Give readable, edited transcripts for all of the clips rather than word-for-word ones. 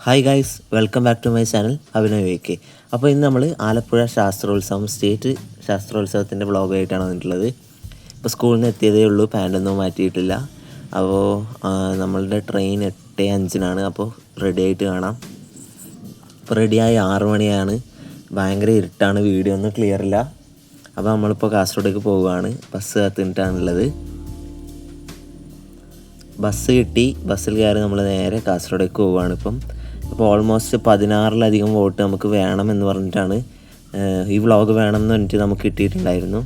Hi guys, welcome back to my channel Abhinav V. അപ്പോൾ ഇന്ന് നമ്മൾ ആലപ്പുഴ ശാസ്ത്രോത്സവം സ്റ്റേറ്റ് ശാസ്ത്രോത്സവത്തിൻ്റെ വ്ളോഗായിട്ടാണ് വന്നിട്ടുള്ളത്. ഇപ്പോൾ സ്കൂളിൽ നിന്ന് എത്തിയതേ ഉള്ളൂ, പാൻറ്റൊന്നും മാറ്റിയിട്ടില്ല. അപ്പോൾ നമ്മളുടെ ട്രെയിൻ 8:05 അപ്പോൾ റെഡി ആയിട്ട് കാണാം. ഇപ്പോൾ റെഡിയായി 6 മണിയാണ്. ഭയങ്കര ഇരുട്ടാണ്, വീഡിയോ ഒന്നും ക്ലിയർ ഇല്ല. അപ്പോൾ നമ്മളിപ്പോൾ കാസർഗോഡേക്ക് പോവുകയാണ്. ബസ് കാത്തിട്ടാണുള്ളത്. ബസ് കിട്ടി, ബസ്സിൽ കയറി നമ്മൾ നേരെ കാസർഗോഡേക്ക് പോവുകയാണ്. ഇപ്പോൾ ഓൾമോസ്റ്റ് 16-ലധികം വോട്ട് നമുക്ക് വേണമെന്ന് പറഞ്ഞിട്ടാണ് ഈ വ്ളോഗ് വേണമെന്ന് പറഞ്ഞിട്ട് നമുക്ക് കിട്ടിയിട്ടുണ്ടായിരുന്നു.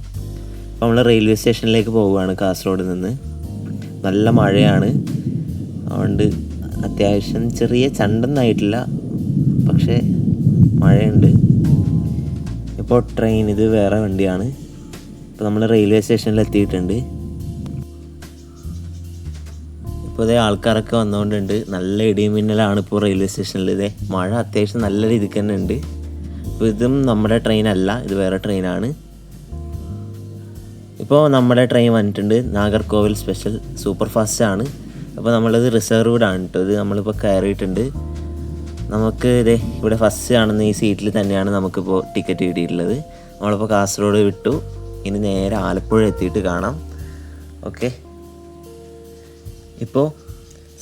അപ്പോൾ നമ്മൾ റെയിൽവേ സ്റ്റേഷനിലേക്ക് പോവുകയാണ് കാസർഗോഡ് നിന്ന്. നല്ല മഴയാണ്, അതുകൊണ്ട് അത്യാവശ്യം ചെറിയ ചണ്ടൊന്നായിട്ടില്ല, പക്ഷേ മഴയുണ്ട്. ഇപ്പോൾ ട്രെയിൻ ഇത് വേറെ വണ്ടിയാണ്. ഇപ്പോൾ നമ്മൾ റെയിൽവേ സ്റ്റേഷനിൽ എത്തിയിട്ടുണ്ട്. ഇപ്പോൾ ഇതേ ആൾക്കാരൊക്കെ വന്നുകൊണ്ടുണ്ട്. നല്ല ഇടിയും മിന്നലാണ് ഇപ്പോൾ റെയിൽവേ സ്റ്റേഷനിൽ. ഇതേ മഴ അത്യാവശ്യം നല്ല രീതിക്ക് തന്നെ ഉണ്ട്. ഇപ്പോൾ ഇതും നമ്മുടെ ട്രെയിനല്ല, ഇത് വേറെ ട്രെയിനാണ്. ഇപ്പോൾ നമ്മുടെ ട്രെയിൻ വന്നിട്ടുണ്ട്, നാഗർകോവിൽ സ്പെഷ്യൽ സൂപ്പർ ഫാസ്റ്റ് ആണ്. അപ്പോൾ നമ്മളിത് റിസർവ്ഡ് ആണ് കേട്ടോ. ഇത് നമ്മളിപ്പോൾ കയറിയിട്ടുണ്ട്. നമുക്ക് ഇതേ ഇവിടെ ഫസ്റ്റ് ആണെന്ന് ഈ സീറ്റിൽ തന്നെയാണ് നമുക്കിപ്പോൾ ടിക്കറ്റ് കിട്ടിയിട്ടുള്ളത്. നമ്മളിപ്പോൾ കാസർഗോഡ് വിട്ടു, ഇനി നേരെ ആലപ്പുഴ എത്തിയിട്ട് കാണാം. ഓക്കെ, ഇപ്പോൾ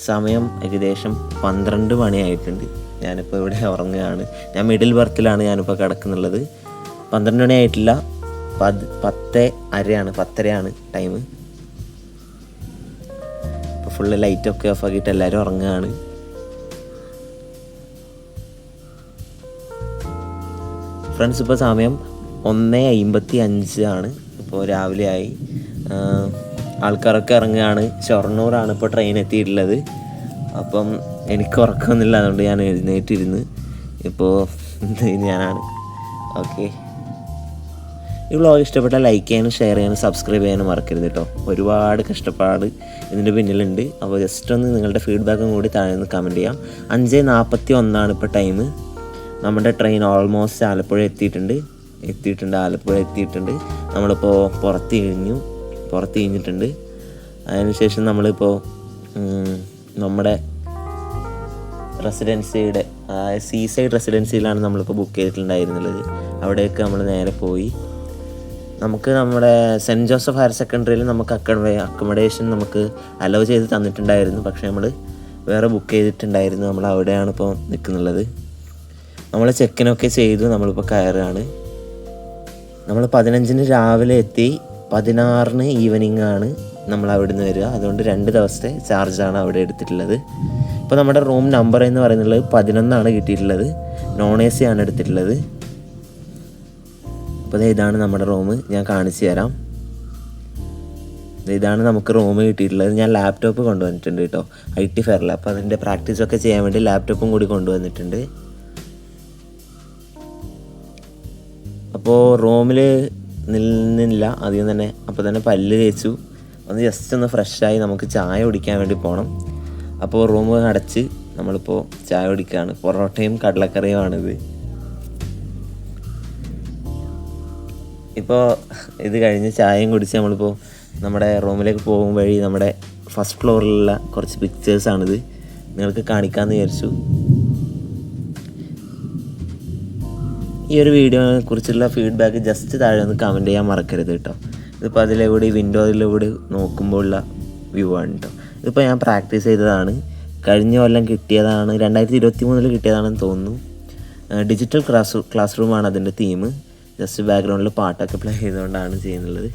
സമയം ഏകദേശം 12 മണിയായിട്ടുണ്ട്. ഞാനിപ്പോൾ ഇവിടെ ഉറങ്ങുകയാണ്. ഞാൻ മിഡിൽ ബർത്തിലാണ് ഞാനിപ്പോൾ കിടക്കുന്നുള്ളത്. 12 മണിയായിട്ടില്ല, 10:30 ടൈം. ഇപ്പോൾ ഫുള്ള് ലൈറ്റൊക്കെ ഓഫ് ആക്കിയിട്ട് എല്ലാവരും ഉറങ്ങുകയാണ്. ഫ്രണ്ട്സ്, ഇപ്പോൾ സമയം 1:55 ഇപ്പോൾ രാവിലെ ആയി. ആൾക്കാരൊക്കെ ഇറങ്ങുകയാണ്. ഷൊർണൂറാണ് ഇപ്പോൾ ട്രെയിൻ എത്തിയിട്ടുള്ളത്. അപ്പം എനിക്ക് ഉറക്കമൊന്നുമില്ല, അതുകൊണ്ട് ഞാൻ എഴുന്നേറ്റിരുന്ന് ഇപ്പോൾ ഞാനാണ്. ഓക്കെ, ഈ വ്ളോഗ് ഇഷ്ടപ്പെട്ടാൽ ലൈക്ക് ചെയ്യാനും ഷെയർ ചെയ്യാനും സബ്സ്ക്രൈബ് ചെയ്യാനും മറക്കരുത് കേട്ടോ. ഒരുപാട് കഷ്ടപ്പാട് ഇതിൻ്റെ പിന്നിലുണ്ട്. അപ്പോൾ ജസ്റ്റ് ഒന്ന് നിങ്ങളുടെ ഫീഡ്ബാക്കും കൂടി താഴെ നിന്ന് കമൻറ്റ് ചെയ്യാം. 5:41 ഇപ്പോൾ ടൈം. നമ്മുടെ ട്രെയിൻ ഓൾമോസ്റ്റ് ആലപ്പുഴ എത്തിയിട്ടുണ്ട്. ആലപ്പുഴ എത്തിയിട്ടുണ്ട്. നമ്മളിപ്പോൾ പുറത്ത് കഴിഞ്ഞിട്ടുണ്ട്. അതിനുശേഷം നമ്മളിപ്പോൾ നമ്മുടെ റെസിഡൻസിയുടെ സീസൈഡ് റെസിഡൻസിയിലാണ് നമ്മളിപ്പോൾ ബുക്ക് ചെയ്തിട്ടുണ്ടായിരുന്നുള്ളത്. അവിടേക്ക് നമ്മൾ നേരെ പോയി. നമുക്ക് നമ്മുടെ സെൻറ്റ് ജോസഫ് ഹയർ സെക്കൻഡറിയിൽ നമുക്ക് അക്കോമഡേഷൻ നമുക്ക് അലോ ചെയ്ത് തന്നിട്ടുണ്ടായിരുന്നു. പക്ഷേ നമ്മൾ വേറെ ബുക്ക് ചെയ്തിട്ടുണ്ടായിരുന്നു. നമ്മൾ അവിടെയാണ് ഇപ്പോൾ നിൽക്കുന്നുള്ളത്. നമ്മൾ ചെക്കിനൊക്കെ ചെയ്തു. നമ്മളിപ്പോൾ കയറുകയാണ്. നമ്മൾ 15-ന് രാവിലെ എത്തി, 16-ന് ഈവനിങ് ആണ് നമ്മൾ അവിടെ നിന്ന് വരിക. അതുകൊണ്ട് 2 ദിവസത്തെ ചാർജാണ് അവിടെ എടുത്തിട്ടുള്ളത്. ഇപ്പോൾ നമ്മുടെ റൂം നമ്പർ എന്ന് പറയുന്നത് 11 കിട്ടിയിട്ടുള്ളത്. നോൺ AC ആണ് എടുത്തിട്ടുള്ളത്. അപ്പോൾ ഇതാണ് നമ്മുടെ റൂം, ഞാൻ കാണിച്ചു തരാം. ഇതാണ് നമുക്ക് റൂം കിട്ടിയിട്ടുള്ളത്. ഞാൻ ലാപ്ടോപ്പ് കൊണ്ടുവന്നിട്ടുണ്ട് കേട്ടോ, IT ഫെയറിൽ. അപ്പോൾ അതിൻ്റെ പ്രാക്ടീസൊക്കെ ചെയ്യാൻ വേണ്ടി ലാപ്ടോപ്പും കൂടി കൊണ്ടുവന്നിട്ടുണ്ട്. അപ്പോൾ റൂമിൽ നിന്നില്ല അധികം തന്നെ. അപ്പോൾ തന്നെ പല്ല് തേച്ചു, ഒന്ന് ജസ്റ്റ് ഒന്ന് ഫ്രഷായി നമുക്ക് ചായ കുടിക്കാൻ വേണ്ടി പോകണം. അപ്പോൾ റൂം അടച്ച് നമ്മളിപ്പോൾ ചായ കുടിക്കുകയാണ്. പൊറോട്ടയും കടലക്കറിയുമാണിത്. ഇപ്പോൾ ഇത് കഴിഞ്ഞ് ചായയും കുടിച്ച് നമ്മളിപ്പോൾ നമ്മുടെ റൂമിലേക്ക് പോകും വഴി നമ്മുടെ ഫസ്റ്റ് ഫ്ലോറിലുള്ള കുറച്ച് പിക്ചേഴ്സാണിത്, നിങ്ങൾക്ക് കാണിക്കാമെന്ന് വിചാരിച്ചു. ഈ ഒരു വീഡിയോയെ കുറിച്ചുള്ള ഫീഡ്ബാക്ക് ജസ്റ്റ് താഴെ ഒന്ന് കമൻറ്റ് ചെയ്യാൻ മറക്കരുത് കേട്ടോ. ഇതിപ്പോൾ അതിലൂടെ വിൻഡോയിലൂടെ നോക്കുമ്പോഴുള്ള വ്യൂ ആണ് കേട്ടോ. ഇതിപ്പോൾ ഞാൻ പ്രാക്ടീസ് ചെയ്തതാണ്, കഴിഞ്ഞ കൊല്ലം കിട്ടിയതാണ്, 2023 കിട്ടിയതാണെന്ന് തോന്നുന്നു. ഡിജിറ്റൽ ക്ലാസ് റൂമാണ് അതിൻ്റെ തീം. ജസ്റ്റ് ബാക്ക്ഗ്രൗണ്ടിൽ പാട്ടൊക്കെ പ്ലേ ചെയ്തുകൊണ്ടാണ് ചെയ്യുന്നത്.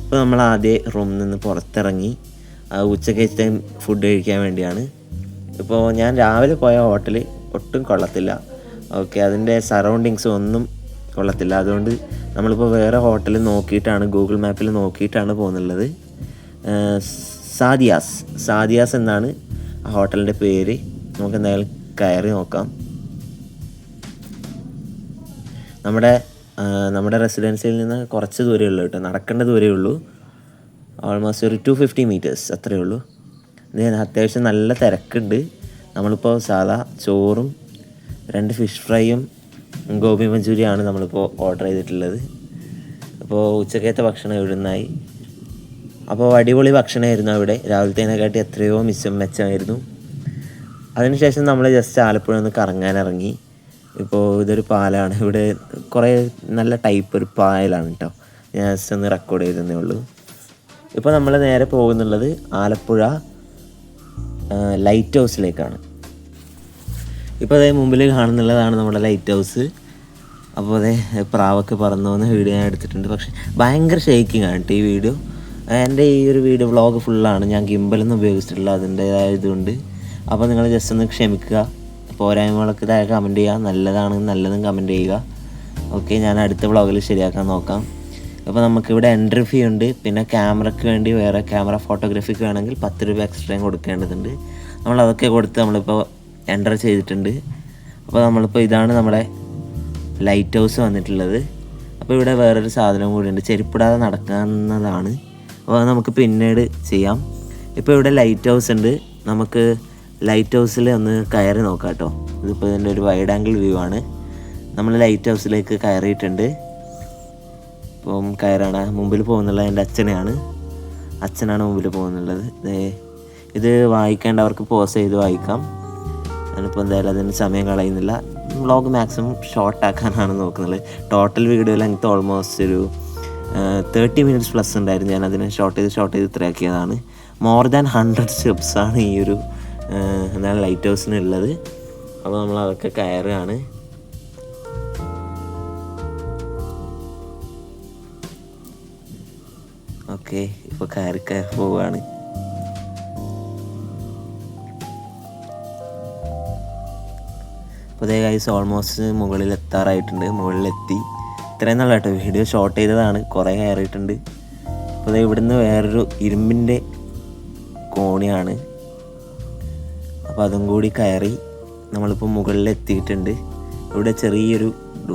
ഇപ്പോൾ നമ്മൾ ആദ്യം റൂമിൽ നിന്ന് പുറത്തിറങ്ങി ഉച്ചക്കത്തെ ഫുഡ് കഴിക്കാൻ വേണ്ടിയാണ്. ഇപ്പോൾ ഞാൻ രാവിലെ പോയ ഹോട്ടൽ ഒട്ടും കൊള്ളത്തില്ല. ഓക്കെ, അതിൻ്റെ സറൗണ്ടിങ്സ് ഒന്നും കൊള്ളത്തില്ല. അതുകൊണ്ട് നമ്മളിപ്പോൾ വേറെ ഹോട്ടൽ നോക്കിയിട്ടാണ്, ഗൂഗിൾ മാപ്പിൽ നോക്കിയിട്ടാണ് പോകുന്നുള്ളത്. സാദിയാസ് എന്നാണ് ആ ഹോട്ടലിൻ്റെ പേര്. നമുക്ക് എന്തായാലും കയറി നോക്കാം. നമ്മുടെ റെസിഡൻസിയിൽ നിന്ന് കുറച്ച് ദൂരമേ ഉള്ളൂ കേട്ടോ, നടക്കേണ്ട ദൂരമേ ഉള്ളൂ. ഓൾമോസ്റ്റ് ഒരു 250 മീറ്റേഴ്സ് അത്രയേ ഉള്ളൂ. അത്യാവശ്യം നല്ല തിരക്കുണ്ട്. നമ്മളിപ്പോൾ സാധാ ചോറും 2 ഫിഷ് ഫ്രൈയും ഗോബി മഞ്ചൂരിയാണ് നമ്മളിപ്പോൾ ഓർഡർ ചെയ്തിട്ടുള്ളത്. അപ്പോൾ ഉച്ചക്കത്തെ ഭക്ഷണം ഇവിടെ നിന്നായി. അപ്പോൾ അടിപൊളി ഭക്ഷണമായിരുന്നു അവിടെ. രാവിലത്തേനെക്കാട്ടി എത്രയോ മെച്ചമായിരുന്നു. അതിനുശേഷം നമ്മൾ ജസ്റ്റ് ആലപ്പുഴ ഒന്ന് കറങ്ങാനിറങ്ങി. ഇപ്പോൾ ഇതൊരു പാലമാണ്, ഇവിടെ കുറേ നല്ല ടൈപ്പ് ഒരു പായലാണ് കേട്ടോ. ഞാൻ ജസ്റ്റ് ഒന്ന് റെക്കോർഡ് ചെയ്തതേ ഉള്ളൂ. ഇപ്പോൾ നമ്മൾ നേരെ പോകുന്നുള്ളത് ആലപ്പുഴ ലൈറ്റ് ഹൗസിലേക്കാണ്. ഇപ്പോൾ അതേ മുമ്പിൽ കാണുന്നുള്ളതാണ് നമ്മുടെ ലൈറ്റ് ഹൗസ്. അപ്പോൾ അതേ പ്രാവൊക്കെ പറന്നു പോകുന്ന വീഡിയോ ഞാൻ എടുത്തിട്ടുണ്ട്. പക്ഷേ ഭയങ്കര ഷേക്കിംഗ് ആണ് കേട്ടോ ഈ വീഡിയോ. എൻ്റെ ഈ ഒരു വീഡിയോ വ്ളോഗ് ഫുള്ളാണ് ഞാൻ ഗിംബലൊന്നും ഉപയോഗിച്ചിട്ടില്ല, അതിൻ്റേതായതുകൊണ്ട്. അപ്പോൾ നിങ്ങൾ ജസ്റ്റ് ഒന്ന് ക്ഷമിക്കുക. പോരായ്മകളൊക്കെ താഴെ കമൻറ്റ് ചെയ്യുക, നല്ലതും കമൻറ്റ് ചെയ്യുക. ഓക്കെ, ഞാൻ അടുത്ത വ്ളോഗിൽ ശരിയാക്കാൻ നോക്കാം. അപ്പോൾ നമുക്കിവിടെ എൻട്രി ഫീ ഉണ്ട്. പിന്നെ ക്യാമറയ്ക്ക് വേണ്ടി വേറെ ക്യാമറ ഫോട്ടോഗ്രാഫിക്ക് വേണമെങ്കിൽ 10 രൂപ എക്സ്ട്രയും കൊടുക്കേണ്ടതുണ്ട്. നമ്മളതൊക്കെ കൊടുത്ത് നമ്മളിപ്പോൾ എൻ്റർ ചെയ്തിട്ടുണ്ട്. അപ്പോൾ നമ്മളിപ്പോൾ ഇതാണ് നമ്മുടെ ലൈറ്റ് ഹൗസ് വന്നിട്ടുള്ളത്. അപ്പോൾ ഇവിടെ വേറൊരു സാധനം കൂടി ഉണ്ട്, ചെരുപ്പിടാതെ നടക്കാവുന്നതാണ്. അപ്പോൾ നമുക്ക് പിന്നീട് ചെയ്യാം. ഇപ്പോൾ ഇവിടെ ലൈറ്റ് ഹൗസ് ഉണ്ട്. നമുക്ക് ലൈറ്റ് ഹൗസിൽ ഒന്ന് കയറി നോക്കാം കേട്ടോ. ഇതിപ്പോൾ ഇതിൻ്റെ ഒരു വൈഡ് ആംഗിൾ വ്യൂ ആണ്. നമ്മൾ ലൈറ്റ് ഹൗസിലേക്ക് കയറിയിട്ടുണ്ട്. ഇപ്പം കയറാണ്. മുമ്പിൽ പോകുന്നുള്ളത് എൻ്റെ അച്ഛനാണ് മുമ്പിൽ പോകുന്നുള്ളത്. ഇത് വായിക്കേണ്ടവർക്ക് പോസ് ചെയ്ത് വായിക്കാം. ഞാനിപ്പോൾ എന്തായാലും അതിന് സമയം കളയുന്നില്ല. വ്ളോഗ് മാക്സിമം ഷോർട്ടാക്കാനാണ് നോക്കുന്നത്. ടോട്ടൽ വീഡിയോ ലെങ്ത് ഓൾമോസ്റ്റ് ഒരു 30 മിനിറ്റ്സ് പ്ലസ് ഉണ്ടായിരുന്നു. ഞാൻ അതിനെ ഷോർട്ട് ചെയ്ത് ഇത്രയാക്കിയതാണ്. മോർ ദാൻ 100 സ്റ്റെപ്സാണ് ഈ ഒരു എന്താണ് ലൈറ്റ് ഹൗസിന് ഉള്ളത്. അപ്പോൾ നമ്മൾ അതൊക്കെ കയറുകയാണ്. ഓക്കെ, ഇപ്പോൾ കയറി പോവുകയാണ്. അപ്പോൾ അതേ ഗൈസ് ഓൾമോസ്റ്റ് മുകളിലെത്തി. ഇത്രയും നല്ല കേട്ടോ. വീഡിയോ ഷോർട്ട് ചെയ്തതാണ്, കുറേ കയറിയിട്ടുണ്ട്. അപ്പോൾ അതേ ഇവിടുന്ന് വേറൊരു ഇരുമ്പിൻ്റെ കോണിയാണ്. അപ്പോൾ അതും കൂടി കയറി നമ്മളിപ്പോൾ മുകളിലെത്തിയിട്ടുണ്ട്. ഇവിടെ ചെറിയൊരു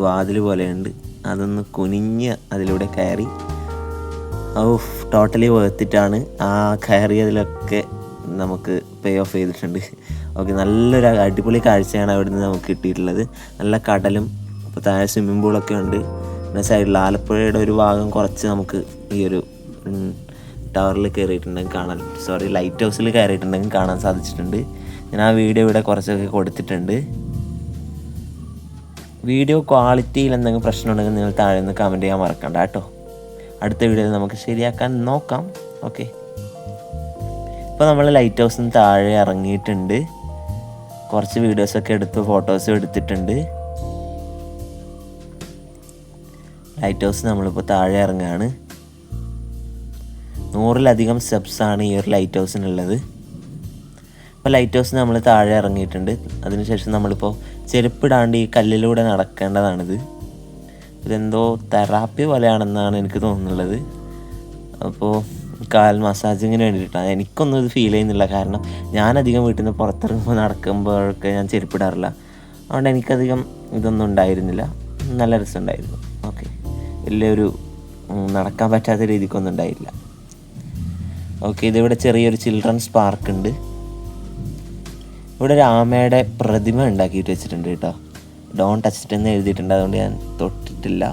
വാതിൽ പോലെയുണ്ട്, അതൊന്ന് കുനിഞ്ഞ് അതിലൂടെ കയറി. ടോട്ടലി വേർത്തിട്ടാണ്. ആ കയറിയതിലൊക്കെ നമുക്ക് പേ ഓഫ് ചെയ്തിട്ടുണ്ട്. ഓക്കെ, നല്ലൊരു അടിപൊളി കാഴ്ചയാണ് അവിടെ നിന്ന് നമുക്ക് കിട്ടിയിട്ടുള്ളത്. നല്ല കടലും ഇപ്പോൾ താഴെ സ്വിമ്മിംഗ് പൂളൊക്കെ ഉണ്ട്. പിന്നെ സൈഡിൽ ആലപ്പുഴയുടെ ഒരു ഭാഗം കുറച്ച് നമുക്ക് ഈ ഒരു ടവറിൽ കയറിയിട്ടുണ്ടെങ്കിൽ ലൈറ്റ് ഹൗസിൽ കയറിയിട്ടുണ്ടെങ്കിൽ കാണാൻ സാധിച്ചിട്ടുണ്ട്. ഞാൻ ആ വീഡിയോ ഇവിടെ കുറച്ചൊക്കെ കൊടുത്തിട്ടുണ്ട്. വീഡിയോ ക്വാളിറ്റിയിൽ എന്തെങ്കിലും പ്രശ്നമുണ്ടെങ്കിൽ നിങ്ങൾ താഴെ നിന്ന് കമൻറ്റ് ചെയ്യാൻ മറക്കണ്ട കേട്ടോ. അടുത്ത വീഡിയോയിൽ നമുക്ക് ശരിയാക്കാൻ നോക്കാം. ഓക്കെ, ഇപ്പോൾ നമ്മൾ ലൈറ്റ് ഹൗസിൽ നിന്ന് താഴെ ഇറങ്ങിയിട്ടുണ്ട്. കുറച്ച് വീഡിയോസൊക്കെ എടുത്ത് ഫോട്ടോസും എടുത്തിട്ടുണ്ട്. ലൈറ്റ് ഹൗസ് നമ്മളിപ്പോൾ താഴെ ഇറങ്ങുകയാണ്. 100-ലധികം സ്റ്റെപ്സാണ് ഈ ഒരു ലൈറ്റ് ഹൗസിനുള്ളത്. ഇപ്പോൾ ലൈറ്റ് ഹൗസിന് നമ്മൾ താഴെ ഇറങ്ങിയിട്ടുണ്ട്. അതിനുശേഷം നമ്മളിപ്പോൾ ചെരുപ്പിടാണ്ട് ഈ കല്ലിലൂടെ നടക്കേണ്ടതാണിത്. ഇതെന്തോ തെറാപ്പി പോലെയാണെന്നാണ് എനിക്ക് തോന്നുന്നുള്ളത്. അപ്പോൾ കാൽ മസാജിങ്ങിന് വേണ്ടിയിട്ടാണ്. എനിക്കൊന്നും ഇത് ഫീൽ ചെയ്യുന്നില്ല, കാരണം ഞാനധികം വീട്ടിൽ നിന്ന് പുറത്തിറങ്ങുമ്പോൾ നടക്കുമ്പോഴൊക്കെ ഞാൻ ചെരുപ്പിടാറില്ല. അതുകൊണ്ട് എനിക്കധികം ഇതൊന്നും ഉണ്ടായിരുന്നില്ല. നല്ല രസമുണ്ടായിരുന്നു. ഓക്കെ, വലിയൊരു നടക്കാൻ പറ്റാത്ത രീതിക്കൊന്നും ഉണ്ടായില്ല. ഓക്കെ, ഇതിവിടെ ചെറിയൊരു ചിൽഡ്രൻസ് പാർക്ക് ഉണ്ട്. ഇവിടെ ഒരു ആമയുടെ പ്രതിമ ഉണ്ടാക്കിയിട്ട് വെച്ചിട്ടുണ്ട് കേട്ടോ. ഡോൺ ടച്ച് ഇറ്റ് എന്ന് എഴുതിയിട്ടുണ്ട്, അതുകൊണ്ട് ഞാൻ തൊട്ടിട്ടില്ല.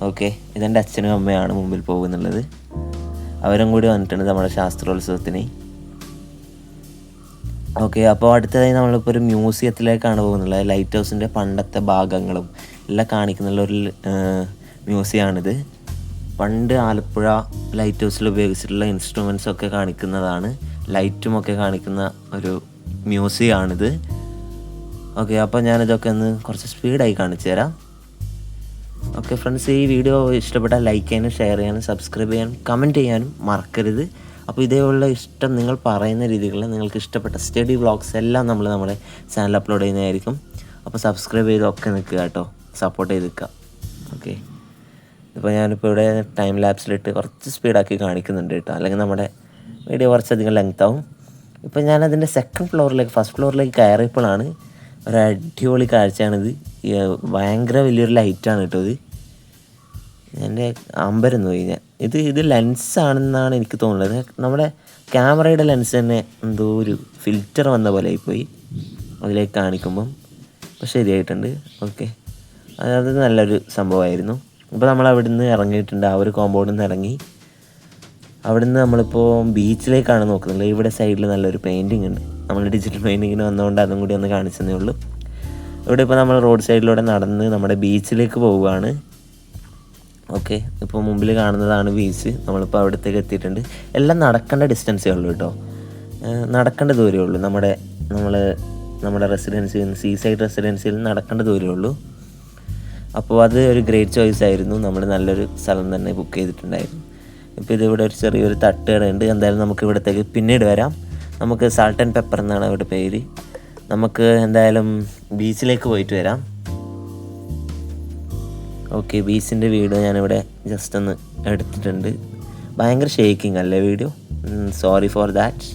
ഓക്കെ, ഇതെൻ്റെ അച്ഛനും അമ്മയാണ് മുമ്പിൽ പോകുന്നുള്ളത്. അവരും കൂടി വന്നിട്ടുണ്ട് നമ്മുടെ ശാസ്ത്രോത്സവത്തിന്. ഓക്കെ, അപ്പോൾ അടുത്തതായി നമ്മളിപ്പോൾ ഒരു മ്യൂസിയത്തിലേക്കാണ് പോകുന്നുള്ളത്. ലൈറ്റ് ഹൗസിൻ്റെ പണ്ടത്തെ ഭാഗങ്ങളും എല്ലാം കാണിക്കുന്നുള്ള ഒരു മ്യൂസിയമാണിത്. പണ്ട് ആലപ്പുഴ ലൈറ്റ് ഹൗസിൽ ഉപയോഗിച്ചിട്ടുള്ള ഇൻസ്ട്രുമെൻസൊക്കെ കാണിക്കുന്നതാണ്, ലൈറ്റുമൊക്കെ കാണിക്കുന്ന ഒരു മ്യൂസിയമാണിത്. ഓക്കെ, അപ്പോൾ ഞാനിതൊക്കെ ഒന്ന് കുറച്ച് സ്പീഡായി കാണിച്ചു തരാം. ഓക്കെ ഫ്രണ്ട്സ്, ഈ വീഡിയോ ഇഷ്ടപ്പെട്ടാൽ ലൈക്ക് ചെയ്യാനും ഷെയർ ചെയ്യാനും സബ്സ്ക്രൈബ് ചെയ്യാനും കമൻറ്റ് ചെയ്യാനും മറക്കരുത്. അപ്പോൾ ഇതേപോലുള്ള ഇഷ്ടം നിങ്ങൾ പറയുന്ന രീതികളിൽ നിങ്ങൾക്ക് ഇഷ്ടപ്പെട്ട സ്റ്റഡി വ്ളോഗ്സ് എല്ലാം നമ്മൾ നമ്മുടെ ചാനൽ അപ്ലോഡ് ചെയ്യുന്നതായിരിക്കും. അപ്പോൾ സബ്സ്ക്രൈബ് ചെയ്തൊക്കെ നിൽക്കുക കേട്ടോ, സപ്പോർട്ട് ചെയ്ത് നിൽക്കുക. ഓക്കെ, ഇപ്പോൾ ഞാനിപ്പോൾ ഇവിടെ ടൈം ലാപ്സിലിട്ട് കുറച്ച് സ്പീഡാക്കി കാണിക്കുന്നുണ്ട് കേട്ടോ, അല്ലെങ്കിൽ നമ്മുടെ വീഡിയോ കുറച്ചധികം ലെങ്ത് ആവും. ഇപ്പോൾ ഞാനതിൻ്റെ ഫസ്റ്റ് ഫ്ലോറിലേക്ക് കയറിയപ്പോഴാണ് ഒരു അടിപൊളി കാഴ്ചയാണിത്. ഭയങ്കര വലിയൊരു ലൈറ്റാണ് കേട്ടോ ഇത്. എൻ്റെ അമ്പരന്ന് പോയി ഞാൻ. ഇത് ലെൻസാണെന്നാണ് എനിക്ക് തോന്നുന്നത്. നമ്മുടെ ക്യാമറയുടെ ലെൻസ് തന്നെ എന്തോ ഒരു ഫിൽറ്റർ വന്ന പോലെ ആയിപ്പോയി അതിലേക്ക് കാണിക്കുമ്പം. അപ്പോൾ ശരിയായിട്ടുണ്ട്. ഓക്കെ, അത് നല്ലൊരു സംഭവമായിരുന്നു. ഇപ്പോൾ നമ്മൾ അവിടെ നിന്ന് ഇറങ്ങിയിട്ടുണ്ട്, ആ ഒരു കോമ്പൗണ്ടിൽ നിന്ന് ഇറങ്ങി അവിടുന്ന് നമ്മളിപ്പോൾ ബീച്ചിലേക്കാണ് നോക്കുന്നത്. ഇവിടെ സൈഡിൽ നല്ലൊരു പെയിൻറ്റിങ് ഉണ്ട്. നമ്മൾ ഡിജിറ്റൽ പെയിൻറ്റിങ്ങിന് വന്നുകൊണ്ട് അതും കൂടി ഒന്ന് കാണിച്ചതേ ഉള്ളൂ. ഇവിടെ ഇപ്പോൾ നമ്മൾ റോഡ് സൈഡിലൂടെ നടന്ന് നമ്മുടെ ബീച്ചിലേക്ക് പോവുകയാണ്. ഓക്കെ, ഇപ്പോൾ മുമ്പിൽ കാണുന്നതാണ് ബീച്ച്. നമ്മളിപ്പോൾ അവിടത്തേക്ക് എത്തിയിട്ടുണ്ട്. എല്ലാം നടക്കേണ്ട ഡിസ്റ്റൻസേ ഉള്ളൂ കേട്ടോ, നടക്കേണ്ട ദൂരമേ ഉള്ളൂ. നമ്മുടെ റെസിഡൻസിയിൽ നിന്ന്, സീസൈഡ് റെസിഡൻസിയിൽ നിന്ന് നടക്കേണ്ട ദൂരമേ ഉള്ളൂ. അപ്പോൾ അത് ഒരു ഗ്രേറ്റ് ചോയ്സ് ആയിരുന്നു. നമ്മൾ നല്ലൊരു സ്ഥലം തന്നെ ബുക്ക് ചെയ്തിട്ടുണ്ടായിരുന്നു. ഇപ്പോൾ ഇതിവിടെ ഒരു ചെറിയൊരു തട്ടുകടയുണ്ട്. എന്തായാലും നമുക്ക് ഇവിടത്തേക്ക് പിന്നീട് വരാം. നമുക്ക് സാൾട്ട് ആൻഡ് പെപ്പർ എന്നാണ് അവിടെ പേര്. നമുക്ക് എന്തായാലും ബീച്ചിലേക്ക് പോയിട്ട് വരാം. ഓക്കെ, ബീച്ചിൻ്റെ വീഡിയോ ഞാനിവിടെ ജസ്റ്റ് ഒന്ന് എടുത്തിട്ടുണ്ട്. ഭയങ്കര ഷേക്കിംഗ് അല്ലേ വീഡിയോ, സോറി ഫോർ ദാറ്റ്.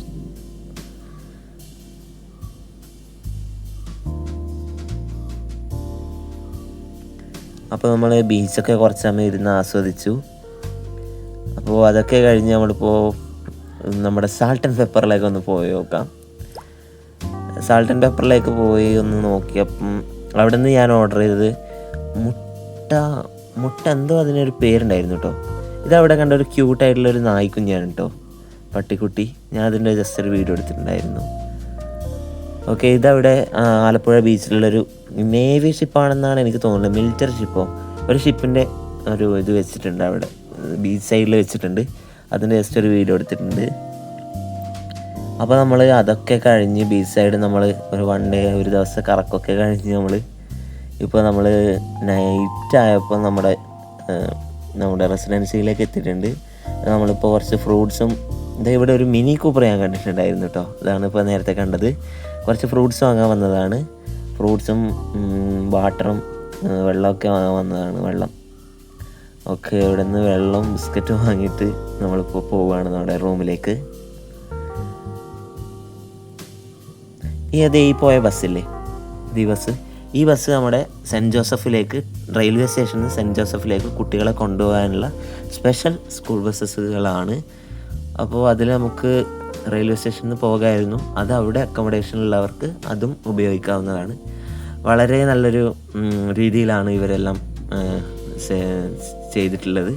അപ്പോൾ നമ്മൾ ബീച്ചൊക്കെ കുറച്ച് സമയം ഇരുന്ന് ആസ്വദിച്ചു. അപ്പോൾ അതൊക്കെ കഴിഞ്ഞ് നമ്മളിപ്പോൾ നമ്മുടെ സാൾട്ട് ആൻഡ് പെപ്പറിലേക്ക് ഒന്ന് പോയി നോക്കാം. സാൾട്ട് ആൻഡ് പെപ്പറിലേക്ക് പോയി ഒന്ന് നോക്കിയപ്പം അവിടെ നിന്ന് ഞാൻ ഓർഡർ ചെയ്തത് മുട്ട എന്തോ അതിനൊരു പേരുണ്ടായിരുന്നു കേട്ടോ. ഇതവിടെ കണ്ട ഒരു ക്യൂട്ടായിട്ടുള്ളൊരു നായ്ക്കുഞ്ഞാണ് കേട്ടോ, പട്ടിക്കുട്ടി. ഞാൻ അതിൻ്റെ ജസ്റ്റ് ഒരു വീഡിയോ എടുത്തിട്ടുണ്ടായിരുന്നു. ഓക്കെ, ഇതവിടെ ആലപ്പുഴ ബീച്ചിലുള്ളൊരു നേവി ഷിപ്പാണെന്നാണ് എനിക്ക് തോന്നുന്നത്, മിലിറ്ററി ഷിപ്പോ, ഒരു ഷിപ്പിൻ്റെ ഒരു ഇത് വെച്ചിട്ടുണ്ട് അവിടെ ബീച്ച് സൈഡിൽ വെച്ചിട്ടുണ്ട്. അതിൻ്റെ ജസ്റ്റ് ഒരു വീഡിയോ എടുത്തിട്ടുണ്ട്. അപ്പോൾ നമ്മൾ അതൊക്കെ കഴിഞ്ഞ് ബീച്ച് സൈഡ് നമ്മൾ ഒരു വൺ ഡേ, ഒരു ദിവസം കറക്കൊക്കെ കഴിഞ്ഞ് ഇപ്പോൾ നമ്മൾ നൈറ്റായപ്പോൾ നമ്മുടെ റെസിഡൻസിയിലേക്ക് എത്തിയിട്ടുണ്ട്. നമ്മളിപ്പോൾ കുറച്ച് ഫ്രൂട്ട്സും, ഇവിടെ ഒരു മിനി കൂപ്പർ ഞാൻ കണ്ടിട്ടുണ്ടായിരുന്നു കേട്ടോ. അതാണ് ഇപ്പോൾ നേരത്തെ കണ്ടത്. കുറച്ച് ഫ്രൂട്ട്സ് വാങ്ങാൻ വന്നതാണ്. ഫ്രൂട്ട്സും വാട്ടറും വെള്ളമൊക്കെ വാങ്ങാൻ വന്നതാണ്. വെള്ളം ഒക്കെ ഇവിടെ നിന്ന് വെള്ളം ബിസ്ക്കറ്റും വാങ്ങിയിട്ട് നമ്മളിപ്പോൾ പോവുകയാണ് നമ്മുടെ റൂമിലേക്ക്. ഈ പോയ ബസ്സില്ലേ, ഈ ബസ് നമ്മുടെ സെൻറ്റ് ജോസഫിലേക്ക്, റെയിൽവേ സ്റ്റേഷനിൽ നിന്ന് സെൻറ്റ് ജോസഫിലേക്ക് കുട്ടികളെ കൊണ്ടുപോകാനുള്ള സ്പെഷ്യൽ സ്കൂൾ ബസ്സുകളാണ്. അപ്പോൾ അതിൽ നമുക്ക് റെയിൽവേ സ്റ്റേഷനിൽ നിന്ന് പോകാമായിരുന്നു. അത് അവിടെ അക്കോമഡേഷനുള്ളവർക്ക് അതും ഉപയോഗിക്കാവുന്നതാണ്. വളരെ നല്ലൊരു രീതിയിലാണ് ഇവരെല്ലാം ചെയ്തിട്ടുള്ളത്.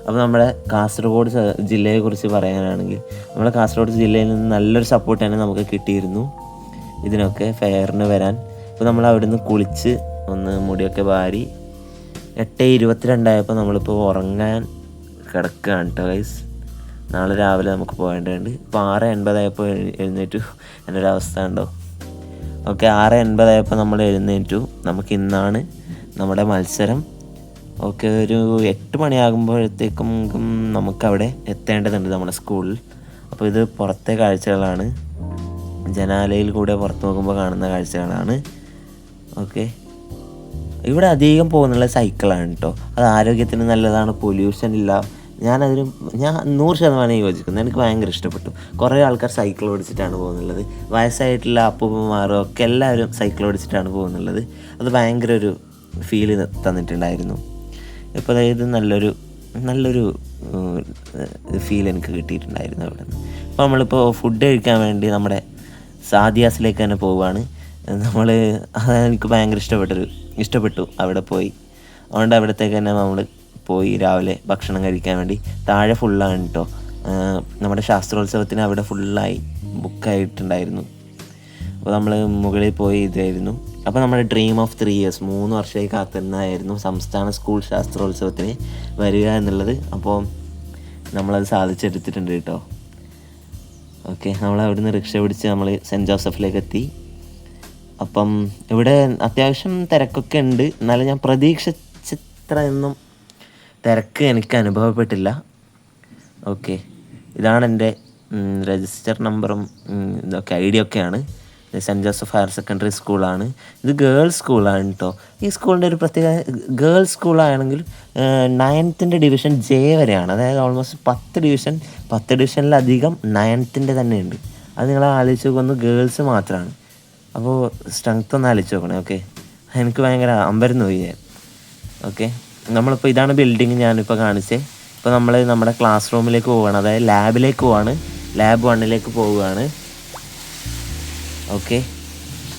അപ്പോൾ നമ്മുടെ കാസർഗോഡ് ജില്ലയെക്കുറിച്ച് പറയാനാണെങ്കിൽ, നമ്മുടെ കാസർഗോഡ് ജില്ലയിൽ നിന്ന് നല്ലൊരു സപ്പോർട്ട് തന്നെ നമുക്ക് കിട്ടിയിരുന്നു ഇതിനൊക്കെ, ഫെയറിന് വരാൻ. ഇപ്പോൾ നമ്മൾ അവിടെ നിന്ന് കുളിച്ച് ഒന്ന് മുടിയൊക്കെ വാരി 8:22 നമ്മളിപ്പോൾ ഉറങ്ങാൻ കിടക്കുകയാണ് കേട്ടോ ഗൈസ്. നാളെ രാവിലെ നമുക്ക് പോകേണ്ടതുണ്ട്. ഇപ്പോൾ 6:80 എഴുന്നേറ്റു. എൻ്റെ ഒരു അവസ്ഥ ഉണ്ടോ. ഓക്കെ, 6:80 നമ്മൾ എഴുന്നേറ്റു. നമുക്കിന്നാണ് നമ്മുടെ മത്സരം. ഓക്കെ, ഒരു 8 മണിയാകുമ്പോഴത്തേക്കും നമുക്കവിടെ എത്തേണ്ടതുണ്ട് നമ്മുടെ സ്കൂളിൽ. അപ്പോൾ ഇത് പുറത്തെ കാഴ്ചകളാണ്, ജനാലയിൽ കൂടെ പുറത്ത് നോക്കുമ്പോൾ കാണുന്ന കാഴ്ചകളാണ്. ഓക്കെ, ഇവിടെ അധികം പോകുന്നുള്ള സൈക്കിളാണ് കേട്ടോ. അത് ആരോഗ്യത്തിന് നല്ലതാണ്, പൊല്യൂഷൻ ഇല്ല. ഞാൻ 100% യോജിക്കുന്നു. എനിക്ക് ഭയങ്കര ഇഷ്ടപ്പെട്ടു. കുറേ ആൾക്കാർ സൈക്കിൾ ഓടിച്ചിട്ടാണ് പോകുന്നുള്ളത്. വയസ്സായിട്ടുള്ള അപ്പൂപ്പന്മാരും ഒക്കെ എല്ലാവരും സൈക്കിൾ ഓടിച്ചിട്ടാണ് പോകുന്നുള്ളത്. അത് ഭയങ്കര ഒരു ഫീൽ തന്നിട്ടുണ്ടായിരുന്നു. ഇപ്പോൾ അതായത് നല്ലൊരു ഫീൽ എനിക്ക് കിട്ടിയിട്ടുണ്ടായിരുന്നു അവിടെ നിന്ന്. അപ്പോൾ നമ്മളിപ്പോൾ ഫുഡ് കഴിക്കാൻ വേണ്ടി നമ്മുടെ സാദിയാസിലേക്ക് തന്നെ പോവുകയാണ്. അതെനിക്ക് ഭയങ്കര ഇഷ്ടപ്പെട്ടു അവിടെ പോയി. അതുകൊണ്ട് അവിടത്തേക്ക് തന്നെ നമ്മൾ പോയി രാവിലെ ഭക്ഷണം കഴിക്കാൻ വേണ്ടി. താഴെ ഫുള്ളാണ് കേട്ടോ, നമ്മുടെ ശാസ്ത്രോത്സവത്തിന് അവിടെ ഫുള്ളായി ബുക്കായിട്ടുണ്ടായിരുന്നു. അപ്പോൾ നമ്മൾ മുകളിൽ പോയി ഇതായിരുന്നു. അപ്പോൾ നമ്മുടെ ഡ്രീം ഓഫ് 3 years 3 വർഷമായി കാത്തിരുന്നതായിരുന്നു സംസ്ഥാന സ്കൂൾ ശാസ്ത്രോത്സവത്തിന് വരിക എന്നുള്ളത്. അപ്പോൾ നമ്മളത് സാധിച്ചെടുത്തിട്ടുണ്ട് കേട്ടോ. ഓക്കെ, നമ്മൾ അവിടുന്ന് റിക്ഷ പിടിച്ച് നമ്മൾ സെൻറ്റ് ജോസഫിലേക്ക് എത്തി. അപ്പം ഇവിടെ അത്യാവശ്യം തിരക്കൊക്കെ ഉണ്ട്. എന്നാലും ഞാൻ പ്രതീക്ഷിച്ചത്രയൊന്നും തിരക്ക് എനിക്ക് അനുഭവപ്പെട്ടില്ല. ഓക്കെ, ഇതാണ് എൻ്റെ രജിസ്റ്റർ നമ്പറും ഇതൊക്കെ ID ഒക്കെയാണ്. സെൻറ്റ് ജോസഫ് ഹയർ സെക്കൻഡറി സ്കൂളാണ്. ഇത് ഗേൾസ് സ്കൂളാണ് കേട്ടോ. ഈ സ്കൂളിൻ്റെ ഒരു പ്രത്യേകത, ഗേൾസ് സ്കൂളാണെങ്കിൽ 9th ഡിവിഷൻ J വരെയാണ്. അതായത് ഓൾമോസ്റ്റ് 10 ഡിവിഷനിലധികം 9th തന്നെ ഉണ്ട്. അത് നിങ്ങൾ ആലോചിച്ച് നോക്കുന്നു, ഗേൾസ് മാത്രമാണ്. അപ്പോൾ സ്ട്രെങ്ത് ഒന്ന് ആലോചിച്ച് നോക്കണേ. ഓക്കെ, എനിക്ക് ഭയങ്കര അമ്പരന്ന് പോയി ഞാൻ. ഓക്കെ, നമ്മളിപ്പോൾ ഇതാണ് ബിൽഡിങ് ഞാനിപ്പോൾ കാണിച്ചത്. ഇപ്പോൾ നമ്മൾ നമ്മുടെ ക്ലാസ് റൂമിലേക്ക് പോവുകയാണ്, അതായത് ലാബിലേക്ക് പോവുകയാണ്. ലാബ് 1 പോവുകയാണ്. ഓക്കെ,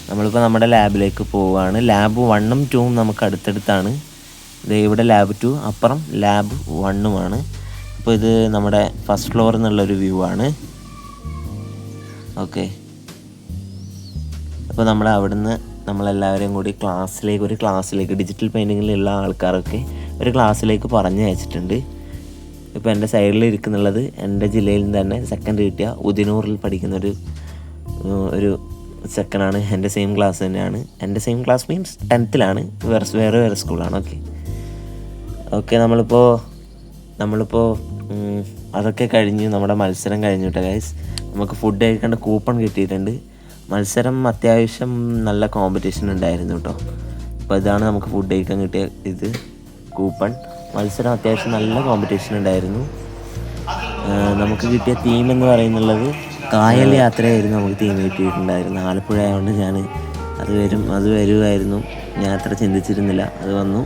നമ്മളിപ്പോൾ നമ്മുടെ ലാബിലേക്ക് പോവുകയാണ്. ലാബ് 1ഉം 2ഉം നമുക്ക് അടുത്തടുത്താണ്. ഇവിടെ ലാബ് 2, അപ്പുറം ലാബ് 1ഉമാണ്. അപ്പോൾ ഇത് നമ്മുടെ ഫസ്റ്റ് ഫ്ലോറിൽ നിന്നുള്ളൊരു വ്യൂ ആണ്. ഓക്കെ, അപ്പോൾ നമ്മൾ അവിടുന്ന് നമ്മളെല്ലാവരും കൂടി ഒരു ക്ലാസ്സിലേക്ക് ഡിജിറ്റൽ പെയിൻറ്റിങ്ങിലുള്ള ആൾക്കാരൊക്കെ ഒരു ക്ലാസ്സിലേക്ക് പറഞ്ഞ് അയച്ചിട്ടുണ്ട്. ഇപ്പോൾ എൻ്റെ സൈഡിൽ ഇരിക്കുന്നുള്ളത് എൻ്റെ ജില്ലയിൽ തന്നെ സെക്കൻഡ് കിട്ടിയ ഉദിനൂറിൽ പഠിക്കുന്ന ഒരു സെക്കൻഡാണ്. എൻ്റെ സെയിം ക്ലാസ് തന്നെയാണ്. എൻ്റെ സെയിം ക്ലാസ് മീൻസ് 10th വേറെ സ്കൂളാണ്. ഓക്കെ നമ്മളിപ്പോൾ അതൊക്കെ കഴിഞ്ഞ് നമ്മുടെ മത്സരം കഴിഞ്ഞിട്ട് ഗൈസ് നമുക്ക് ഫുഡ് കഴിക്കേണ്ട കൂപ്പൺ കിട്ടിയിട്ടുണ്ട്. മത്സരം അത്യാവശ്യം നല്ല കോമ്പറ്റീഷൻ ഉണ്ടായിരുന്നു കേട്ടോ. അപ്പോൾ ഇതാണ് നമുക്ക് ഫുഡ് കഴിക്കാൻ കിട്ടിയ കൂപ്പൺ. മത്സരം അത്യാവശ്യം നല്ല കോമ്പറ്റീഷൻ ഉണ്ടായിരുന്നു. നമുക്ക് കിട്ടിയ തീം എന്ന് പറയുന്നുള്ളത് കായൽ യാത്രയായിരുന്നു. നമുക്ക് തീം കിട്ടിയിട്ടുണ്ടായിരുന്നു. ആലപ്പുഴ ആയതുകൊണ്ട് ഞാൻ അത് വരുമായിരുന്നു. ഞാൻ അത്ര ചിന്തിച്ചിരുന്നില്ല, അത് വന്നു.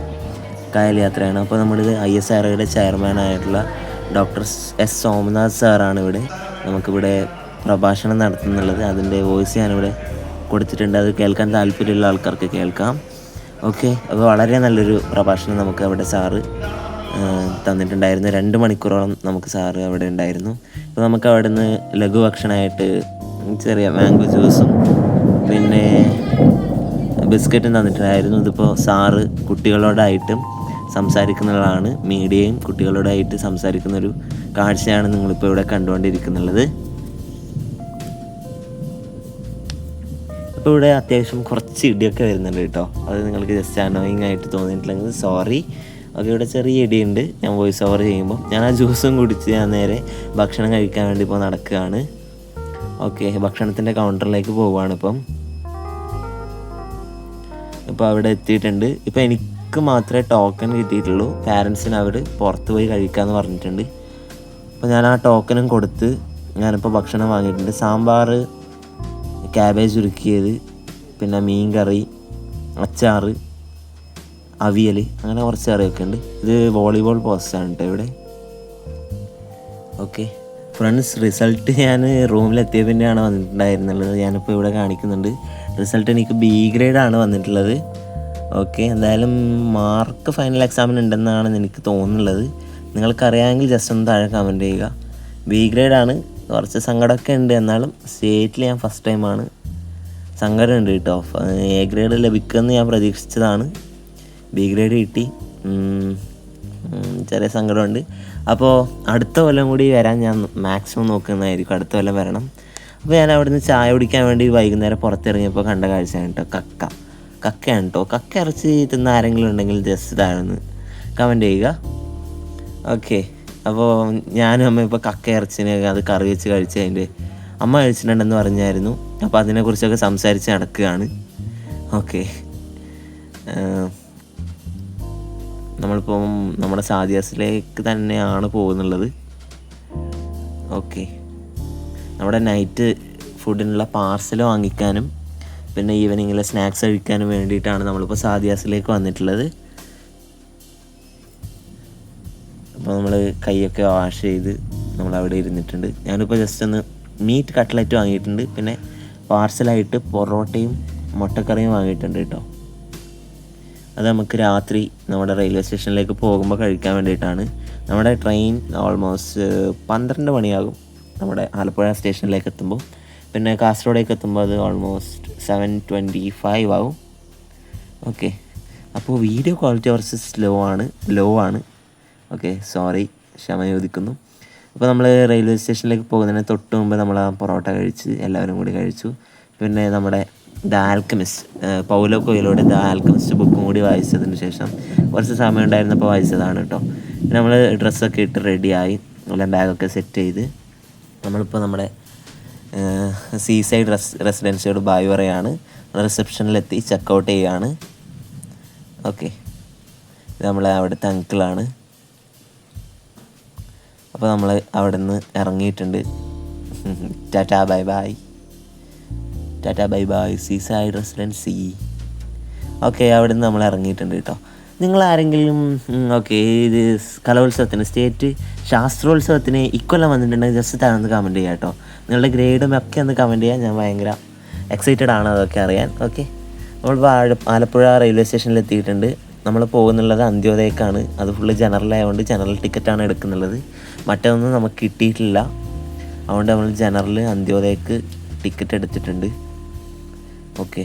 കായൽ യാത്രയാണ്. അപ്പോൾ നമ്മളിത് ISROയുടെ ചെയർമാനായിട്ടുള്ള ഡോക്ടർ S സോമനാഥ് സാറാണ് നമുക്കിവിടെ പ്രഭാഷണം നടത്തുന്നുള്ളത്. അതിൻ്റെ വോയിസ് ഞാനിവിടെ കൊടുത്തിട്ടുണ്ട്. അത് കേൾക്കാൻ താല്പര്യമുള്ള ആൾക്കാർക്ക് കേൾക്കാം. ഓക്കെ, അപ്പോൾ വളരെ നല്ലൊരു പ്രഭാഷണം നമുക്ക് അവിടെ സാറ് തന്നിട്ടുണ്ടായിരുന്നു. 2 മണിക്കൂറോളം നമുക്ക് സാറ് അവിടെ ഉണ്ടായിരുന്നു. അപ്പോൾ നമുക്ക് അവിടെ നിന്ന് ലഘുഭക്ഷണമായിട്ട് ചെറിയ മാംഗോ ജ്യൂസും പിന്നെ ബിസ്ക്കറ്റും തന്നിട്ടുണ്ടായിരുന്നു. ഇതിപ്പോൾ സാറ് കുട്ടികളോടായിട്ടും സംസാരിക്കുന്നതാണ്. മീഡിയയും കുട്ടികളോടായിട്ട് സംസാരിക്കുന്നൊരു കാഴ്ചയാണ് നിങ്ങളിപ്പോൾ ഇവിടെ കണ്ടുകൊണ്ടിരിക്കുന്നുള്ളത്. ഇപ്പോൾ ഇവിടെ അത്യാവശ്യം കുറച്ച് ഇടിയൊക്കെ വരുന്നുണ്ട് കേട്ടോ. അത് നിങ്ങൾക്ക് ജസ്റ്റ് അനോയിങ് ആയിട്ട് തോന്നിയിട്ടില്ലെങ്കിൽ സോറി. ഓക്കെ, ഇവിടെ ചെറിയ ഇടിയുണ്ട് ഞാൻ വോയിസ് ഓവർ ചെയ്യുമ്പോൾ. ഞാൻ ആ ജ്യൂസും കുടിച്ച് ഞാൻ നേരെ ഭക്ഷണം കഴിക്കാൻ വേണ്ടി ഇപ്പോൾ നടക്കുകയാണ്. ഓക്കെ, ഭക്ഷണത്തിൻ്റെ കൗണ്ടറിലേക്ക് പോവുകയാണ് ഇപ്പോൾ അവിടെ എത്തിയിട്ടുണ്ട്. ഇപ്പോൾ എനിക്ക് മാത്രമേ ടോക്കൺ കിട്ടിയിട്ടുള്ളൂ. പാരൻസിന് അവർ പുറത്ത് പോയി കഴിക്കാമെന്ന് പറഞ്ഞിട്ടുണ്ട്. അപ്പോൾ ഞാൻ ആ ടോക്കനും കൊടുത്ത് ഞാനിപ്പോൾ ഭക്ഷണം വാങ്ങിയിട്ടുണ്ട്. സാമ്പാർ, ക്യാബേജ് ഉരുക്കിയത്, പിന്നെ മീൻ കറി, അച്ചാർ, അവിയൽ, അങ്ങനെ കുറച്ച് കറിയൊക്കെ ഉണ്ട്. ഇത് വോളിബോൾ പോസ്റ്റാണ് കേട്ടോ ഇവിടെ. ഓക്കെ ഫ്രണ്ട്സ്, റിസൾട്ട് ഞാൻ റൂമിലെത്തിയ പിന്നെയാണ് വന്നിട്ടുണ്ടായിരുന്നുള്ളത്. ഞാനിപ്പോൾ ഇവിടെ കാണിക്കുന്നുണ്ട്. റിസൾട്ട് എനിക്ക് B ഗ്രേഡാണ് വന്നിട്ടുള്ളത്. ഓക്കെ, എന്തായാലും മാർക്ക് ഫൈനൽ എക്സാമിന് ഉണ്ടെന്നാണ് എനിക്ക് തോന്നുന്നുള്ളത്. നിങ്ങൾക്കറിയാമെങ്കിൽ ജസ്റ്റ് ഒന്ന് താഴെ കമൻറ്റ് ചെയ്യുക. B ഗ്രേഡാണ്. കുറച്ച് സങ്കടമൊക്കെ ഉണ്ട്, എന്നാലും സ്റ്റേറ്റിൽ ഞാൻ ഫസ്റ്റ് ടൈമാണ്. സങ്കടമുണ്ട് കേട്ടോ. A ഗ്രേഡ് ലഭിക്കുമെന്ന് ഞാൻ പ്രതീക്ഷിച്ചതാണ്. B ഗ്രേഡ് കിട്ടി. ചെറിയ സങ്കടമുണ്ട്. അപ്പോൾ അടുത്ത കൊല്ലം കൂടി വരാൻ ഞാൻ മാക്സിമം നോക്കുന്നതായിരിക്കും. അടുത്ത കൊല്ലം വരണം. അപ്പോൾ ഞാൻ അവിടെ നിന്ന് ചായ കുടിക്കാൻ വേണ്ടി വൈകുന്നേരം പുറത്തിറങ്ങിയപ്പോൾ കണ്ട കാഴ്ചയാണ് കേട്ടോ കക്കയാണ് കേട്ടോ. കക്ക ഇറച്ചി തിന്ന ആരെങ്കിലും ഉണ്ടെങ്കിൽ ജസ്റ്റ് താഴെ കമൻറ്റ് ചെയ്യുക. ഓക്കെ, അപ്പോൾ ഞാനും അമ്മ ഇപ്പോൾ കക്ക ഇറച്ചിനെ അത് കറി വെച്ച് കഴിച്ച് അതിൻ്റെ അമ്മ കഴിച്ചിട്ടുണ്ടെന്ന് പറഞ്ഞായിരുന്നു. അപ്പോൾ അതിനെക്കുറിച്ചൊക്കെ സംസാരിച്ച് നടക്കുകയാണ്. ഓക്കെ, നമ്മളിപ്പം നമ്മുടെ സാദിയാസിലേക്ക് തന്നെയാണ് പോകുന്നുള്ളത്. ഓക്കെ, നമ്മുടെ നൈറ്റ് ഫുഡിനുള്ള പാർസൽ വാങ്ങിക്കാനും പിന്നെ ഈവനിങ്ങിലെ സ്നാക്സ് കഴിക്കാനും വേണ്ടിയിട്ടാണ് നമ്മളിപ്പോൾ സാദിയാസിലേക്ക് വന്നിട്ടുള്ളത്. അപ്പോൾ നമ്മൾ കൈയൊക്കെ വാഷ് ചെയ്ത് നമ്മളവിടെ ഇരുന്നിട്ടുണ്ട്. ഞാനിപ്പോൾ ജസ്റ്റ് ഒന്ന് മീറ്റ് കട്ട്ലറ്റ് വാങ്ങിയിട്ടുണ്ട്. പിന്നെ പാർസലായിട്ട് പൊറോട്ടയും മുട്ടക്കറിയും വാങ്ങിയിട്ടുണ്ട് കേട്ടോ. അത് നമുക്ക് രാത്രി നമ്മുടെ റെയിൽവേ സ്റ്റേഷനിലേക്ക് പോകുമ്പോൾ കഴിക്കാൻ വേണ്ടിയിട്ടാണ്. നമ്മുടെ ട്രെയിൻ ഓൾമോസ്റ്റ് 12 മണിയാകും നമ്മുടെ ആലപ്പുഴ സ്റ്റേഷനിലേക്ക് എത്തുമ്പോൾ. പിന്നെ കാസർഗോഡേക്ക് എത്തുമ്പോൾ അത് ഓൾമോസ്റ്റ് 7:25 ആവും. ഓക്കെ, അപ്പോൾ വീഡിയോ ക്വാളിറ്റി കുറച്ച് ലോ ആണ്. ഓക്കെ, സോറി, ക്ഷമ ചോദിക്കുന്നു. അപ്പോൾ നമ്മൾ റെയിൽവേ സ്റ്റേഷനിലേക്ക് പോകുന്നതിന് തൊട്ട് മുമ്പ് നമ്മൾ ആ പൊറോട്ട കഴിച്ച് എല്ലാവരും കൂടി കഴിച്ചു. പിന്നെ നമ്മുടെ ദ ആൽക്കമിസ്റ്റ്, പൗലോ കൊയ്ലോയുടെ ദ ആൽക്കമിസ്റ്റ് ബുക്കും കൂടി വായിച്ചതിന് ശേഷം കുറച്ച് സമയം ഉണ്ടായിരുന്നപ്പോൾ വായിച്ചതാണ് കേട്ടോ. പിന്നെ നമ്മൾ ഡ്രസ്സൊക്കെ ഇട്ട് റെഡിയായി, എല്ലാം ബാഗൊക്കെ സെറ്റ് ചെയ്ത് നമ്മളിപ്പോൾ നമ്മുടെ സീസൈഡ് റെസിഡൻസിയോട് ബായ് പറയുകയാണ്. റിസപ്ഷനിലെത്തി ചെക്കൗട്ട് ചെയ്യുകയാണ്. ഓക്കെ, ഇത് നമ്മളെ അവിടുത്തെ അങ്കിളാണ്. അപ്പോൾ നമ്മൾ അവിടെ നിന്ന് ഇറങ്ങിയിട്ടുണ്ട്. Tata bye bye, tata bye bye seaside residency. Okay, അവിടെ നിന്ന് നമ്മൾ ഇറങ്ങിയിട്ടുണ്ട് കേട്ടോ. നിങ്ങളാരെങ്കിലും ഓക്കെ ഇത് കലോത്സവത്തിന് സ്റ്റേറ്റ് ശാസ്ത്രോത്സവത്തിന് ഇക്കൊല്ലം വന്നിട്ടുണ്ടെങ്കിൽ ജസ്റ്റ് താഴെ കമൻറ്റ് ചെയ്യുക കേട്ടോ. നിങ്ങളുടെ ഗ്രേഡും ഒക്കെ ഒന്ന് കമൻറ്റ് ചെയ്യാൻ ഞാൻ ഭയങ്കര എക്സൈറ്റഡ് ആണ് അതൊക്കെ അറിയാൻ. ഓക്കെ, നമ്മളിപ്പോൾ ആലപ്പുഴ റെയിൽവേ സ്റ്റേഷനിൽ എത്തിയിട്ടുണ്ട്. നമ്മൾ പോകുന്നുള്ളത് അന്ത്യോദയക്കാണ്. അത് ഫുള്ള് ജനറലായതുകൊണ്ട് ജനറൽ ടിക്കറ്റാണ് എടുക്കുന്നുള്ളത്. മറ്റൊന്നും നമുക്ക് കിട്ടിയിട്ടില്ല. അതുകൊണ്ട് നമ്മൾ ജനറൽ അന്ത്യോദയക്ക് ടിക്കറ്റ് എടുത്തിട്ടുണ്ട്. ഓക്കെ,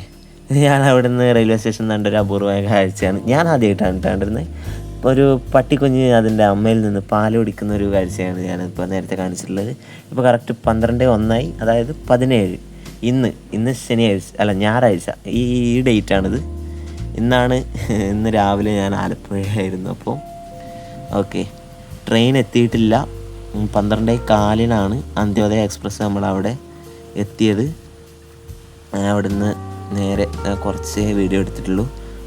ഞാൻ അവിടെ നിന്ന് റെയിൽവേ സ്റ്റേഷനിൽ കണ്ടൊരു അപൂർവമായ കാഴ്ചയാണ്. ഞാൻ ആദ്യമായിട്ടാണ് കണ്ടിരുന്നത്. ഇപ്പോൾ ഒരു പട്ടിക്കുഞ്ഞ് അതിൻ്റെ അമ്മയിൽ നിന്ന് പാൽ കുടിക്കുന്ന ഒരു കാഴ്ചയാണ് ഞാനിപ്പോൾ നേരത്തെ കാണിച്ചിട്ടുള്ളത്. ഇപ്പോൾ കറക്റ്റ് 12:01, അതായത് 17. ഇന്ന് ശനിയാഴ്ച അല്ല ഞായറാഴ്ച, ഈ ഡേറ്റാണിത്. ഇന്ന് രാവിലെ ഞാൻ ആലപ്പുഴയായിരുന്നു. അപ്പോൾ ഓക്കെ, ട്രെയിൻ എത്തിയിട്ടില്ല. 12:15 അന്ത്യോദയ എക്സ്പ്രസ് നമ്മളവിടെ എത്തിയത്. അവിടുന്ന് നേരെ കുറച്ച് വീഡിയോ എടുത്തിട്ടുള്ളൂ.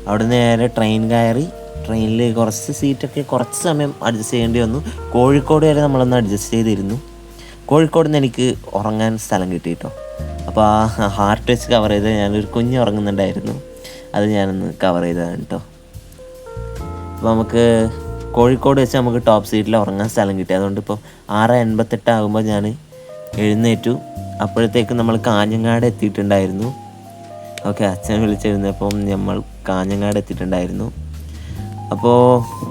അവിടുന്ന് നേരെ ട്രെയിൻ കയറി. ട്രെയിനിൽ കുറച്ച് സീറ്റൊക്കെ കുറച്ച് സമയം അഡ്ജസ്റ്റ് ചെയ്യേണ്ടി വന്നു. കോഴിക്കോട് വരെ നമ്മളൊന്ന് അഡ്ജസ്റ്റ് ചെയ്തിരുന്നു. കോഴിക്കോട് നിന്ന് എനിക്ക് ഉറങ്ങാൻ സ്ഥലം കിട്ടി കേട്ടോ. അപ്പോൾ ആ ഹാർട്ട് വെച്ച് കവർ ചെയ്ത് ഞാനൊരു കുഞ്ഞ് ഉറങ്ങുന്നുണ്ടായിരുന്നു, അത് ഞാനൊന്ന് കവർ ചെയ്തതാണ് കേട്ടോ. അപ്പോൾ നമുക്ക് കോഴിക്കോട് വെച്ച് നമുക്ക് ടോപ്പ് സീറ്റിൽ ഉറങ്ങാൻ സ്ഥലം കിട്ടി. അതുകൊണ്ട് ഇപ്പോൾ 6:88 ആകുമ്പോൾ ഞാൻ എഴുന്നേറ്റു. അപ്പോഴത്തേക്കും നമ്മൾ കാഞ്ഞങ്ങാട് എത്തിയിട്ടുണ്ടായിരുന്നു. ഓക്കെ, അച്ഛനെ വിളിച്ചിരുന്നപ്പം നമ്മൾ കാഞ്ഞങ്ങാട് എത്തിയിട്ടുണ്ടായിരുന്നു. അപ്പോൾ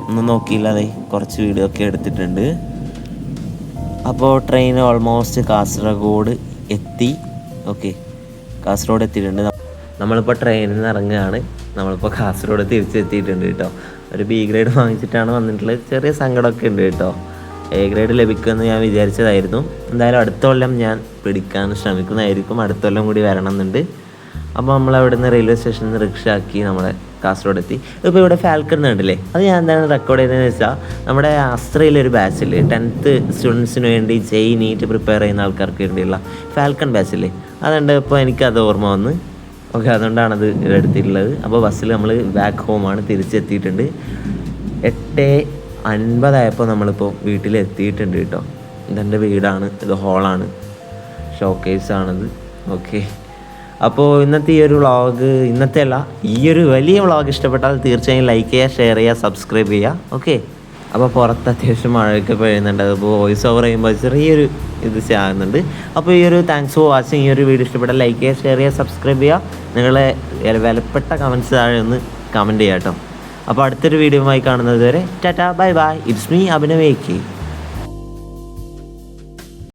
ഒന്നും നോക്കിയില്ലാതെ കുറച്ച് വീഡിയോ ഒക്കെ എടുത്തിട്ടുണ്ട്. അപ്പോൾ ട്രെയിൻ ഓൾമോസ്റ്റ് കാസർഗോഡ് എത്തി. ഓക്കെ, കാസർഗോഡ് എത്തിയിട്ടുണ്ട്. നമ്മളിപ്പോൾ ട്രെയിനിൽ നിന്ന് ഇറങ്ങുകയാണ്. നമ്മളിപ്പോൾ കാസർഗോഡ് തിരിച്ചെത്തിയിട്ടുണ്ട് കേട്ടോ. ഒരു B ഗ്രേഡ് വാങ്ങിച്ചിട്ടാണ് വന്നിട്ടുള്ളത്. ചെറിയ സങ്കടമൊക്കെ ഉണ്ട് കേട്ടോ. A ഗ്രേഡ് ലഭിക്കുമെന്ന് ഞാൻ വിചാരിച്ചതായിരുന്നു. എന്തായാലും അടുത്ത കൊല്ലം ഞാൻ പിടിക്കാൻ ശ്രമിക്കുന്നതായിരിക്കും. അടുത്ത കൊല്ലം കൂടി വരണം എന്നുണ്ട്. അപ്പോൾ നമ്മളവിടെ നിന്ന് റെയിൽവേ സ്റ്റേഷനിൽ നിന്ന് റിക്ഷ ആക്കി നമ്മളെ കാസർഗോഡ് എത്തി. ഇപ്പോൾ ഇവിടെ ഫാൽക്കൺ ഉണ്ടല്ലേ, അത് ഞാൻ എന്താണ് റെക്കോർഡ് ചെയ്തതെന്ന് വെച്ചാൽ, നമ്മുടെ അസ്ത്രയിലൊരു ബാച്ചിൽ 10th സ്റ്റുഡൻസിന് വേണ്ടി NEET പ്രിപ്പയർ ചെയ്യുന്ന ആൾക്കാർക്ക് വേണ്ടിയുള്ള ഫാൽക്കൺ ബാച്ചില്ലേ, അതുകൊണ്ട് ഇപ്പോൾ എനിക്കത് ഓർമ്മ വന്ന്. ഓക്കെ, അതുകൊണ്ടാണത് എടുത്തിട്ടുള്ളത്. അപ്പോൾ ബസ്സിൽ നമ്മൾ ബാക്ക് ഹോമാണ്, തിരിച്ചെത്തിയിട്ടുണ്ട്. 8:50 ആയപ്പോൾ നമ്മളിപ്പോൾ വീട്ടിലെത്തിയിട്ടുണ്ട് കേട്ടോ. ഇതെൻ്റെ വീടാണ്, ഇത് ഹോളാണ്, ഷോക്കേസാണിത്. ഓക്കെ, അപ്പോൾ ഇന്നത്തെ ഈ ഒരു വ്ളോഗ്, ഇന്നത്തെ അല്ല, ഈ ഒരു വലിയ വ്ളോഗ് ഇഷ്ടപ്പെട്ടാൽ തീർച്ചയായും ലൈക്ക് ചെയ്യുക, ഷെയർ ചെയ്യുക, സബ്സ്ക്രൈബ് ചെയ്യുക. ഓക്കെ, അപ്പോൾ പുറത്ത് അത്യാവശ്യം മഴയൊക്കെ പെയ്യുന്നുണ്ട്. അപ്പോൾ വോയിസ് ഓവർ ചെയ്യുമ്പോൾ ചെറിയൊരു ഇത് ആകുന്നുണ്ട്. അപ്പോൾ ഈ ഒരു താങ്ക്സ് ഫോർ വാച്ചിങ്. ഈ ഒരു വീഡിയോ ഇഷ്ടപ്പെട്ടാൽ ലൈക്ക് ചെയ്യുക, ഷെയർ ചെയ്യുക, സബ്സ്ക്രൈബ് ചെയ്യുക. നിങ്ങളെ വിലപ്പെട്ട കമൻറ്റ്സ് താഴെ ഒന്ന് കമൻറ്റ് ചെയ്യാം കേട്ടോ. അപ്പോൾ അടുത്തൊരു വീഡിയോയുമായി കാണുന്നത് വരെ Tata, bye bye. It's me Abhinav AK.